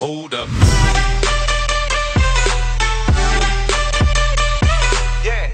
Hold up. Yeah.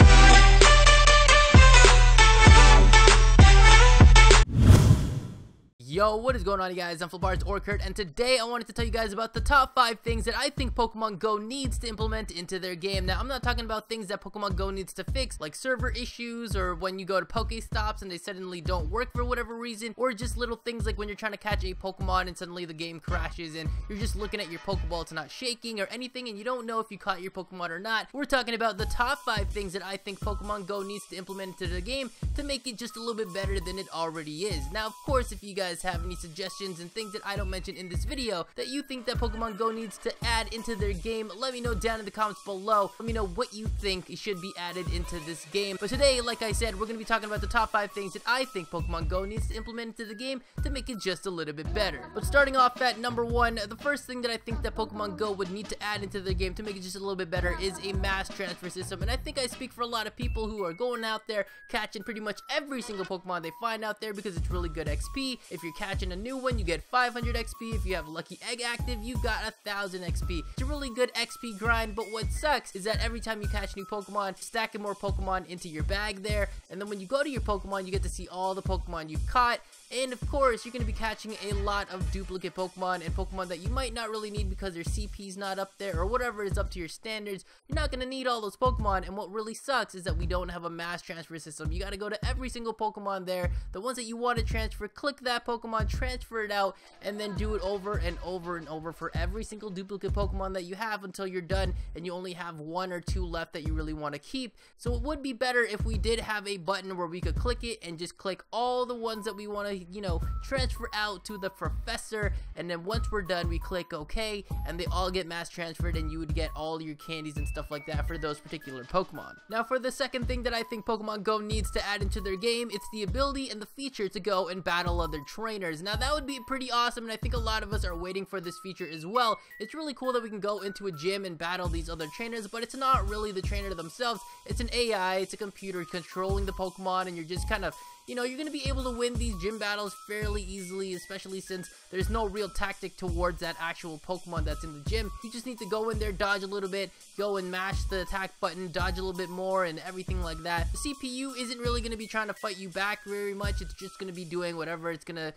Yo, what is going on, you guys? I'm FlipArtz or Kurt, and today I wanted to tell you guys about the top 5 things that I think Pokemon Go needs to implement into their game. Now, I'm not talking about things that Pokemon Go needs to fix, like server issues, or when you go to Pokestops and they suddenly don't work for whatever reason, or just little things like when you're trying to catch a Pokemon and suddenly the game crashes and you're just looking at your Pokeball, it's not shaking or anything, and you don't know if you caught your Pokemon or not. We're talking about the top 5 things that I think Pokemon Go needs to implement into the game to make it just a little bit better than it already is. Now, of course, if you guys have any suggestions and things that I don't mention in this video that you think that Pokemon Go needs to add into their game, let me know down in the comments below. Let me know what you think should be added into this game. But today, like I said, we're going to be talking about the top 5 things that I think Pokemon Go needs to implement into the game to make it just a little bit better. But starting off at number 1, the first thing that I think that Pokemon Go would need to add into their game to make it just a little bit better is a mass transfer system. And I think I speak for a lot of people who are going out there catching pretty much every single Pokemon they find out there because it's really good XP. If you're catching a new one, you get 500 XP. If you have Lucky Egg active, you got 1000 XP. It's a really good XP grind, but what sucks is that every time you catch new Pokemon, stacking more Pokemon into your bag there, and then when you go to your Pokemon, you get to see all the Pokemon you've caught. And of course, you're going to be catching a lot of duplicate Pokemon and Pokemon that you might not really need because their CP's not up there or whatever is up to your standards. You're not going to need all those Pokemon, and what really sucks is that we don't have a mass transfer system. You got to go to every single Pokemon there. The ones that you want to transfer, click that Pokemon, transfer it out, and then do it over and over and over for every single duplicate Pokemon that you have until you're done and you only have 1 or 2 left that you really want to keep. So it would be better if we did have a button where we could click it and just click all the ones that we want to, transfer out to the professor, and then once we're done we click OK and they all get mass transferred and you would get all your candies and stuff like that for those particular Pokemon. Now, for the second thing that I think Pokemon Go needs to add into their game, it's the ability and the feature to go and battle other trainers. Now, that would be pretty awesome, and I think a lot of us are waiting for this feature as well. It's really cool that we can go into a gym and battle these other trainers, but it's not really the trainer themselves. It's an AI, it's a computer controlling the Pokemon, and you're just kind of, you're going to be able to win these gym battles fairly easily, especially since there's no real tactic towards that actual Pokemon that's in the gym. You just need to go in there, dodge a little bit, go and mash the attack button, dodge a little bit more, and everything like that. The CPU isn't really going to be trying to fight you back very much. It's just going to be doing whatever it's going to,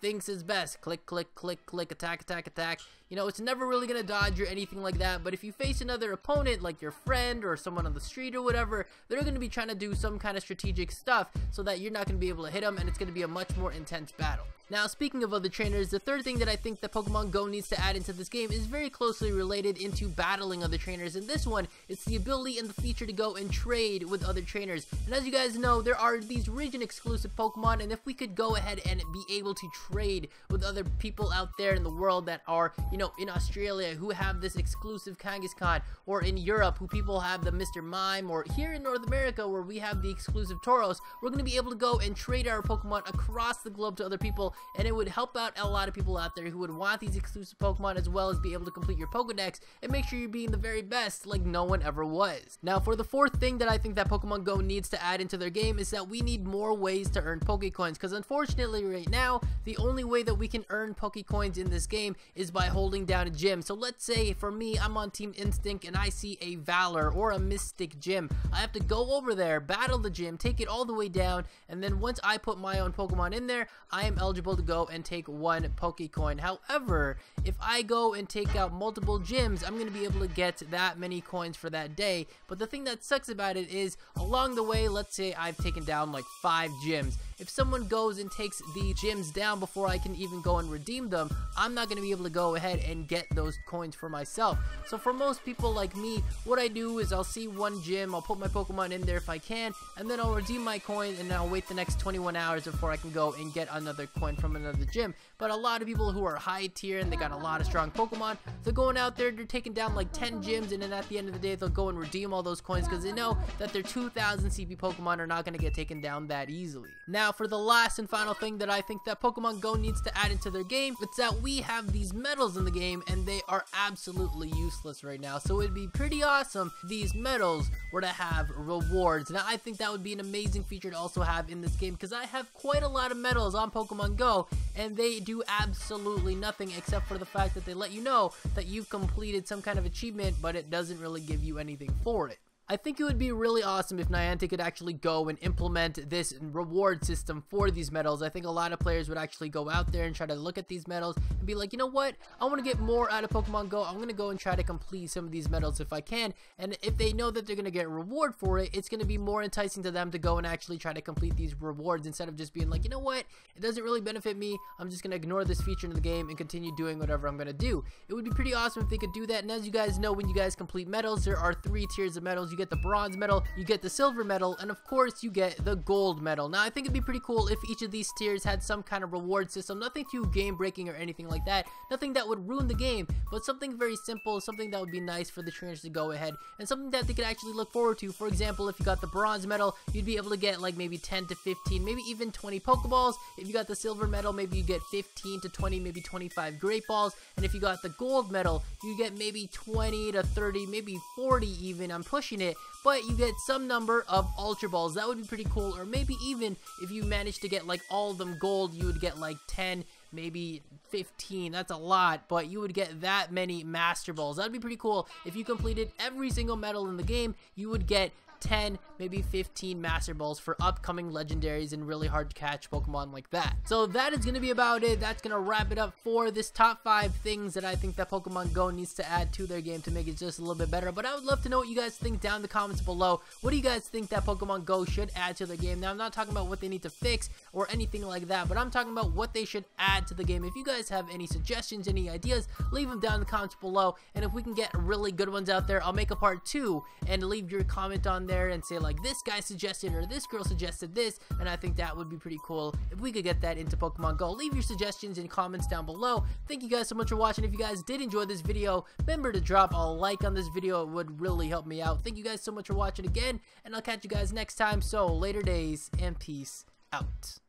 thinks is best. Click, click, click, click, attack, attack, attack. It's never really going to dodge or anything like that, but if you face another opponent, like your friend or someone on the street or whatever, they're going to be trying to do some kind of strategic stuff so that you're not going to be able to hit them, and it's going to be a much more intense battle. Now, speaking of other trainers, the third thing that I think that Pokemon Go needs to add into this game is very closely related into battling other trainers, and this one, it's the ability and the feature to go and trade with other trainers. And as you guys know, there are these region exclusive Pokemon, and if we could go ahead and be able to trade with other people out there in the world that are, in Australia who have this exclusive Kangaskhan, or in Europe who people have the Mr. Mime, or here in North America where we have the exclusive Tauros, we're going to be able to go and trade our Pokemon across the globe to other people, and it would help out a lot of people out there who would want these exclusive Pokemon, as well as be able to complete your Pokedex and make sure you're being the very best like no one ever was. Now, for the fourth thing that I think that Pokemon Go needs to add into their game is that we need more ways to earn Pokecoins, because unfortunately right now, the only way that we can earn Pokecoins in this game is by holding down a gym. So let's say for me, I'm on Team Instinct and I see a Valor or a Mystic gym. I have to go over there, battle the gym, take it all the way down, and then once I put my own Pokemon in there, I am eligible to go and take 1 Pokecoin. However, if I go and take out multiple gyms, I'm going to be able to get that many coins for that day. But the thing that sucks about it is, along the way, let's say I've taken down like 5 gyms. If someone goes and takes the gyms down before I can even go and redeem them, I'm not going to be able to go ahead and get those coins for myself. So for most people like me, what I do is I'll see one gym, I'll put my Pokemon in there if I can, and then I'll redeem my coin, and then I'll wait the next 21 hours before I can go and get another coin from another gym. But a lot of people who are high tier and they got a lot of strong Pokemon, they're going out there, they're taking down like 10 gyms, and then at the end of the day, they'll go and redeem all those coins because they know that their 2000 CP Pokemon are not going to get taken down that easily. Now, Now for the last and final thing that I think that Pokemon Go needs to add into their game, it's that we have these medals in the game and they are absolutely useless right now. So it'd be pretty awesome if these medals were to have rewards. Now I think that would be an amazing feature to also have in this game, because I have quite a lot of medals on Pokemon Go and they do absolutely nothing except for the fact that they let you know that you've completed some kind of achievement, but it doesn't really give you anything for it. I think it would be really awesome if Niantic could actually go and implement this reward system for these medals. I think a lot of players would actually go out there and try to look at these medals and be like, you know what, I want to get more out of Pokemon Go. I'm going to go and try to complete some of these medals if I can. And if they know that they're going to get a reward for it, it's going to be more enticing to them to go and actually try to complete these rewards, instead of just being like, you know what, it doesn't really benefit me. I'm just going to ignore this feature in the game and continue doing whatever I'm going to do. It would be pretty awesome if they could do that. And as you guys know, when you guys complete medals, there are 3 tiers of medals. You get the bronze medal, you get the silver medal, and of course you get the gold medal. Now I think it'd be pretty cool if each of these tiers had some kind of reward system. Nothing too game breaking or anything like that, nothing that would ruin the game, but something very simple, something that would be nice for the trainers to go ahead, and something that they could actually look forward to. For example, if you got the bronze medal, you'd be able to get like maybe 10 to 15, maybe even 20 Pokeballs. If you got the silver medal, maybe you get 15 to 20, maybe 25 Great Balls. And if you got the gold medal, you get maybe 20 to 30, maybe 40 even, I'm pushing it, but you get some number of Ultra Balls. That would be pretty cool. Or maybe even if you managed to get like all of them gold, you would get like 10, maybe 15. That's a lot, but you would get that many Master Balls. That'd be pretty cool. If you completed every single medal in the game, you would get 10, maybe 15 Master Balls for upcoming legendaries and really hard to catch Pokemon like that. So that is going to be about it. That's going to wrap it up for this top 5 things that I think that Pokemon Go needs to add to their game to make it just a little bit better. But I would love to know what you guys think down in the comments below. What do you guys think that Pokemon Go should add to their game? Now I'm not talking about what they need to fix or anything like that, but I'm talking about what they should add to the game. If you guys have any suggestions, any ideas, leave them down in the comments below. And if we can get really good ones out there, I'll make a part 2 and leave your comment on there and say like, this guy suggested or this girl suggested this, and I think that would be pretty cool if we could get that into Pokemon Go. Leave your suggestions and comments down below. Thank you guys so much for watching. If you guys did enjoy this video, remember to drop a like on this video. It would really help me out. Thank you guys so much for watching again, and I'll catch you guys next time. So later days and peace out.